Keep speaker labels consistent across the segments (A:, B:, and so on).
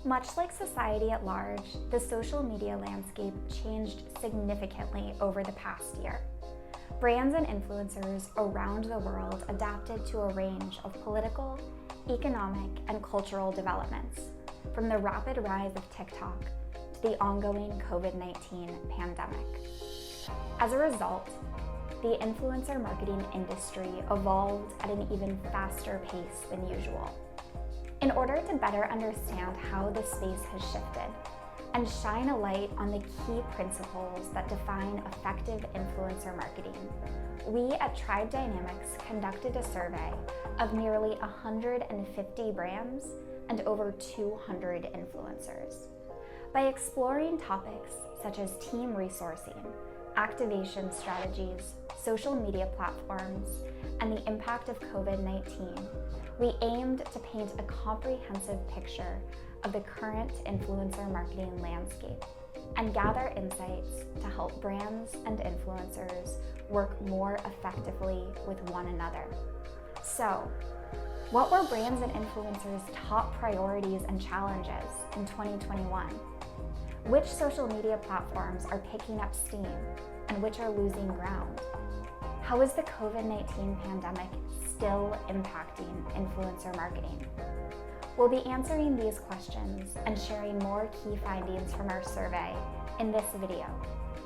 A: Much like society at large, the social media landscape changed significantly over the past year. Brands and influencers around the world adapted to a range of political, economic, and cultural developments, from the rapid rise of TikTok to the ongoing COVID-19 pandemic. As a result, the influencer marketing industry evolved at an even faster pace than usual. In order to better understand how this space has shifted and shine a light on the key principles that define effective influencer marketing, we at Tribe Dynamics conducted a survey of nearly 150 brands and over 200 influencers. By exploring topics such as team resourcing, activation strategies, social media platforms, and the impact of COVID-19, we aimed to paint a comprehensive picture of the current influencer marketing landscape and gather insights to help brands and influencers work more effectively with one another. So, what were brands and influencers' top priorities and challenges in 2021? Which social media platforms are picking up steam and which are losing ground? How is the COVID-19 pandemic still impacting influencer marketing? We'll be answering these questions and sharing more key findings from our survey in this video,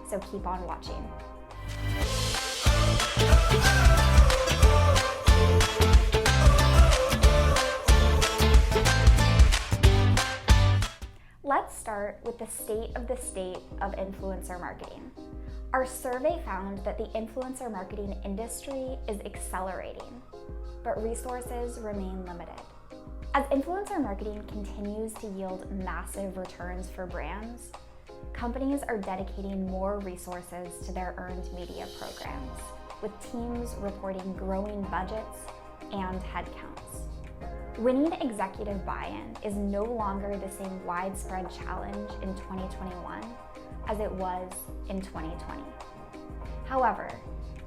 A: so keep on watching. Let's start with the state of influencer marketing. Our survey found that the influencer marketing industry is accelerating, but resources remain limited. As influencer marketing continues to yield massive returns for brands, companies are dedicating more resources to their earned media programs, with teams reporting growing budgets and headcounts. Winning executive buy-in is no longer the same widespread challenge in 2021 as it was in 2020. However,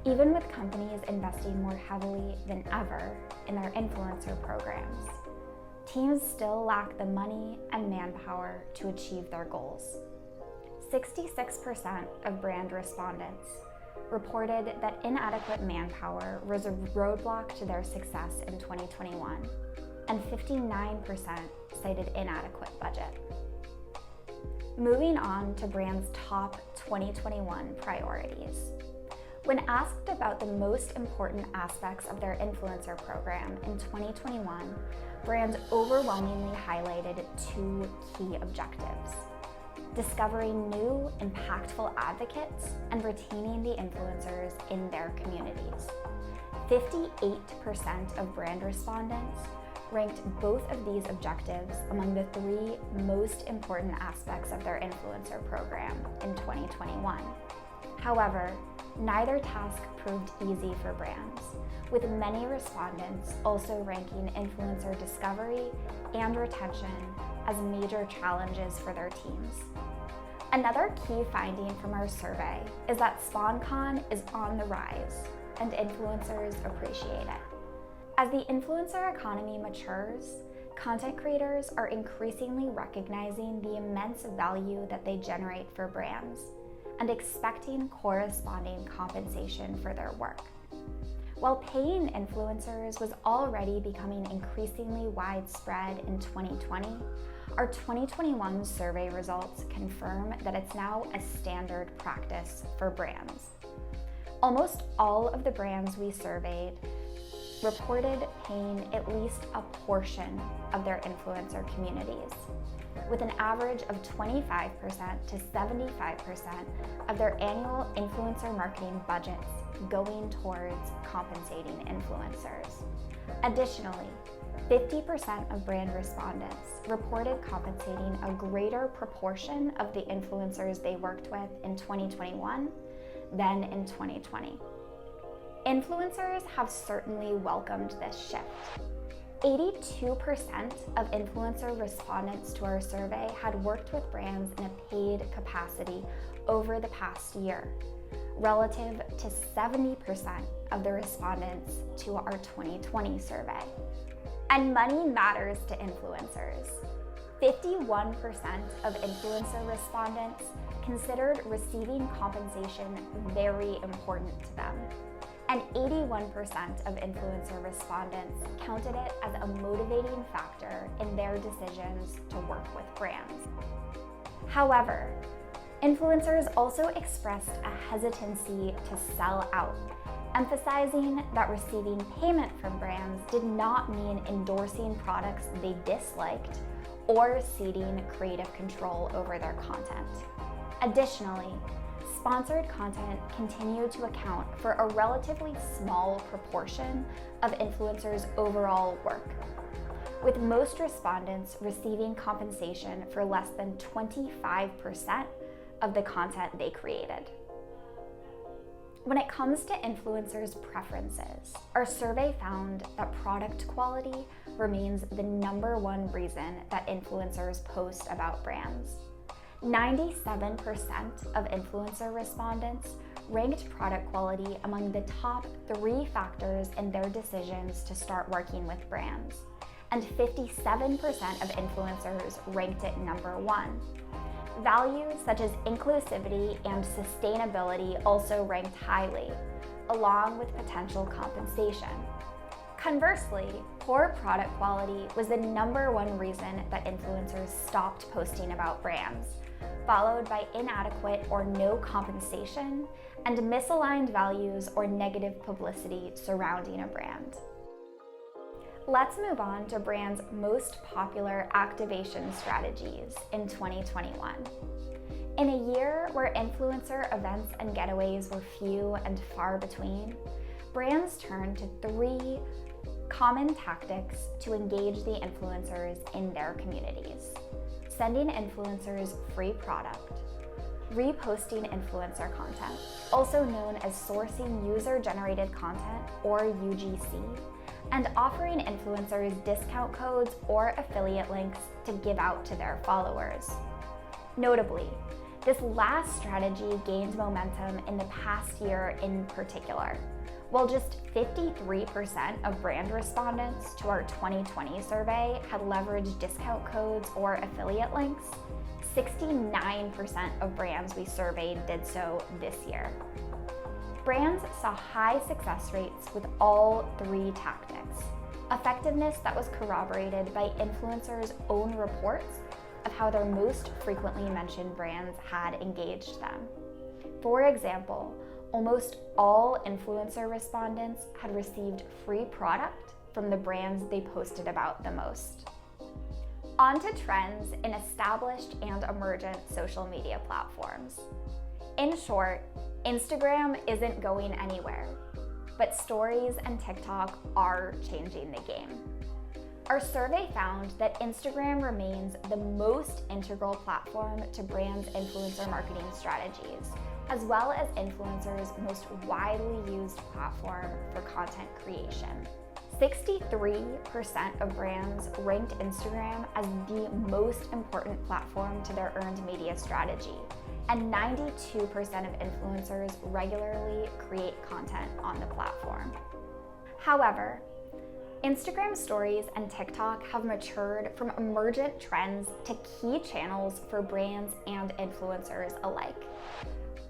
A: even with companies investing more heavily than ever in their influencer programs, teams still lack the money and manpower to achieve their goals. 66% of brand respondents reported that inadequate manpower was a roadblock to their success in 2021, and 59% cited inadequate budget. Moving on to brands' top 2021 priorities. When asked about the most important aspects of their influencer program in 2021, brands overwhelmingly highlighted two key objectives: discovering new, impactful advocates and retaining the influencers in their communities. 58% of brand respondents ranked both of these objectives among the three most important aspects of their influencer program in 2021. However, neither task proved easy for brands, with many respondents also ranking influencer discovery and retention as major challenges for their teams. Another key finding from our survey is that SpawnCon is on the rise, and influencers appreciate it. As the influencer economy matures, content creators are increasingly recognizing the immense value that they generate for brands and expecting corresponding compensation for their work. While paying influencers was already becoming increasingly widespread in 2020, our 2021 survey results confirm that it's now a standard practice for brands. Almost all of the brands we surveyed reported paying at least a portion of their influencer communities, with an average of 25% to 75% of their annual influencer marketing budgets going towards compensating influencers. Additionally, 50% of brand respondents reported compensating a greater proportion of the influencers they worked with in 2021 than in 2020. Influencers have certainly welcomed this shift. 82% of influencer respondents to our survey had worked with brands in a paid capacity over the past year, relative to 70% of the respondents to our 2020 survey. And money matters to influencers. 51% of influencer respondents considered receiving compensation very important to them, and 81% of influencer respondents counted it as a motivating factor in their decisions to work with brands. However, influencers also expressed a hesitancy to sell out, emphasizing that receiving payment from brands did not mean endorsing products they disliked or ceding creative control over their content. Additionally, sponsored content continued to account for a relatively small proportion of influencers' overall work, with most respondents receiving compensation for less than 25% of the content they created. When it comes to influencers' preferences, our survey found that product quality remains the #1 reason that influencers post about brands. 97% of influencer respondents ranked product quality among the top 3 factors in their decisions to start working with brands, and 57% of influencers ranked it #1. Values such as inclusivity and sustainability also ranked highly, along with potential compensation. Conversely, poor product quality was the #1 reason that influencers stopped posting about brands, followed by inadequate or no compensation and misaligned values or negative publicity surrounding a brand. Let's move on to brands' most popular activation strategies in 2021. In a year where influencer events and getaways were few and far between, brands turned to 3 common tactics to engage the influencers in their communities: sending influencers free product, reposting influencer content, also known as sourcing user-generated content or UGC, and offering influencers discount codes or affiliate links to give out to their followers. Notably, this last strategy gained momentum in the past year in particular. While just 53% of brand respondents to our 2020 survey had leveraged discount codes or affiliate links, 69% of brands we surveyed did so this year. Brands saw high success rates with all 3 tactics, effectiveness that was corroborated by influencers' own reports of how their most frequently mentioned brands had engaged them. For example, almost all influencer respondents had received free product from the brands they posted about the most. On to trends in established and emergent social media platforms. In short, Instagram isn't going anywhere, but stories and TikTok are changing the game. Our survey found that Instagram remains the most integral platform to brands' influencer marketing strategies, as well as influencers' most widely used platform for content creation. 63% of brands ranked Instagram as the most important platform to their earned media strategy, and 92% of influencers regularly create content on the platform. However, Instagram stories and TikTok have matured from emergent trends to key channels for brands and influencers alike.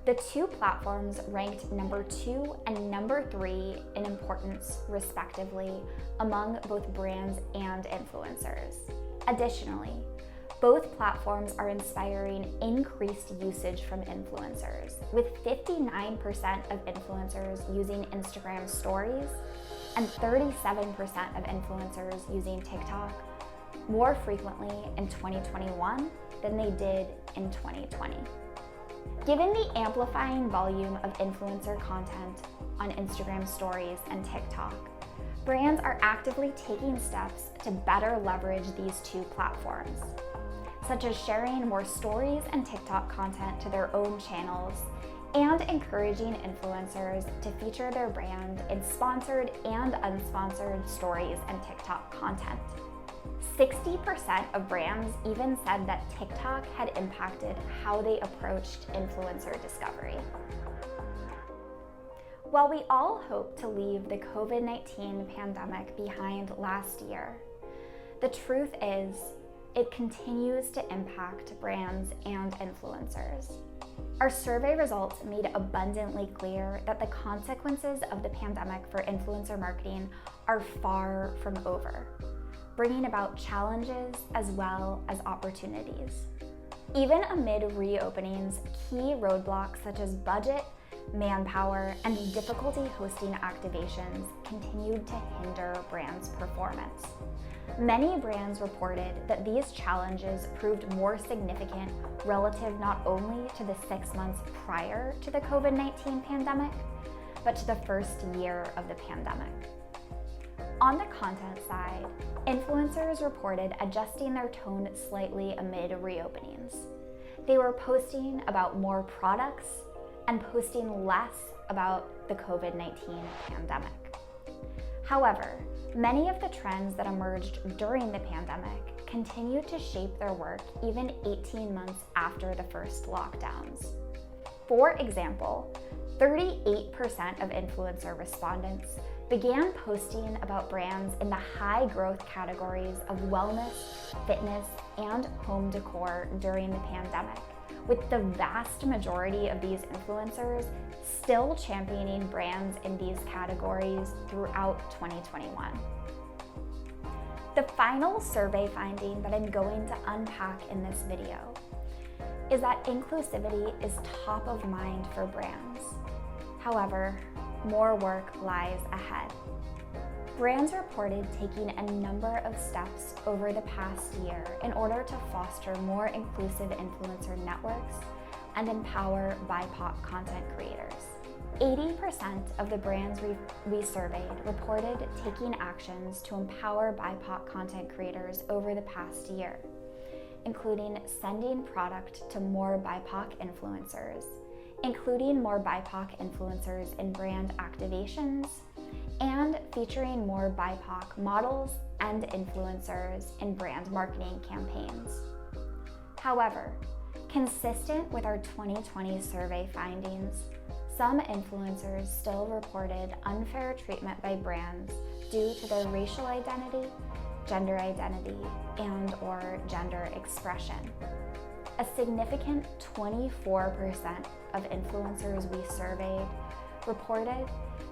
A: The 2 platforms ranked #2 and #3 in importance, respectively, among both brands and influencers. Additionally, both platforms are inspiring increased usage from influencers, with 59% of influencers using Instagram stories and 37% of influencers using TikTok more frequently in 2021 than they did in 2020. Given the amplifying volume of influencer content on Instagram stories and TikTok, brands are actively taking steps to better leverage these 2 platforms, such as sharing more stories and TikTok content to their own channels and encouraging influencers to feature their brand in sponsored and unsponsored stories and TikTok content. 60% of brands even said that TikTok had impacted how they approached influencer discovery. While we all hope to leave the COVID-19 pandemic behind last year, the truth is it continues to impact brands and influencers. Our survey results made it abundantly clear that the consequences of the pandemic for influencer marketing are far from over, bringing about challenges as well as opportunities. Even amid reopenings, key roadblocks such as budget, manpower, and difficulty hosting activations continued to hinder brands' performance. Many brands reported that these challenges proved more significant relative not only to the 6 months prior to the COVID-19 pandemic, but to the first year of the pandemic. On the content side, influencers reported adjusting their tone slightly amid reopenings. They were posting about more products and posting less about the COVID-19 pandemic. However, many of the trends that emerged during the pandemic continued to shape their work even 18 months after the first lockdowns. For example, 38% of influencer respondents began posting about brands in the high growth categories of wellness, fitness, and home decor during the pandemic, with the vast majority of these influencers still championing brands in these categories throughout 2021. The final survey finding that I'm going to unpack in this video is that inclusivity is top of mind for brands. However, more work lies ahead. Brands reported taking a number of steps over the past year in order to foster more inclusive influencer networks and empower BIPOC content creators. 80% of the brands we surveyed reported taking actions to empower BIPOC content creators over the past year, including sending product to more BIPOC influencers, including more BIPOC influencers in brand activations, and featuring more BIPOC models and influencers in brand marketing campaigns. However, consistent with our 2020 survey findings, some influencers still reported unfair treatment by brands due to their racial identity, and/or gender expression. A significant 24% of influencers we surveyed reported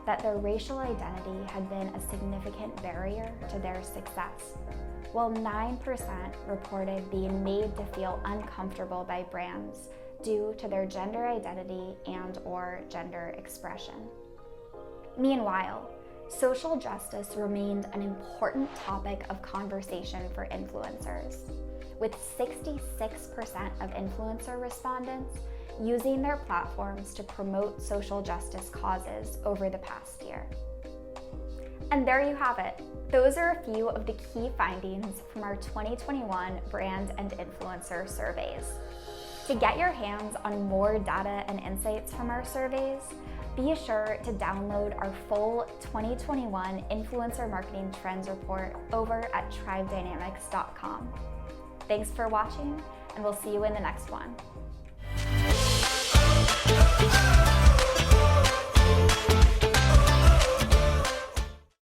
A: that their racial identity had been a significant barrier to their success, while 9% reported being made to feel uncomfortable by brands due to their gender identity and/or gender expression. Meanwhile, social justice remained an important topic of conversation for influencers, with 66% of influencer respondents using their platforms to promote social justice causes over the past year. And there you have it. Those are a few of the key findings from our 2021 brand and influencer surveys. To get your hands on more data and insights from our surveys, be sure to download our full 2021 Influencer Marketing Trends Report over at tribedynamics.com. Thanks for watching, and we'll see you in the next one.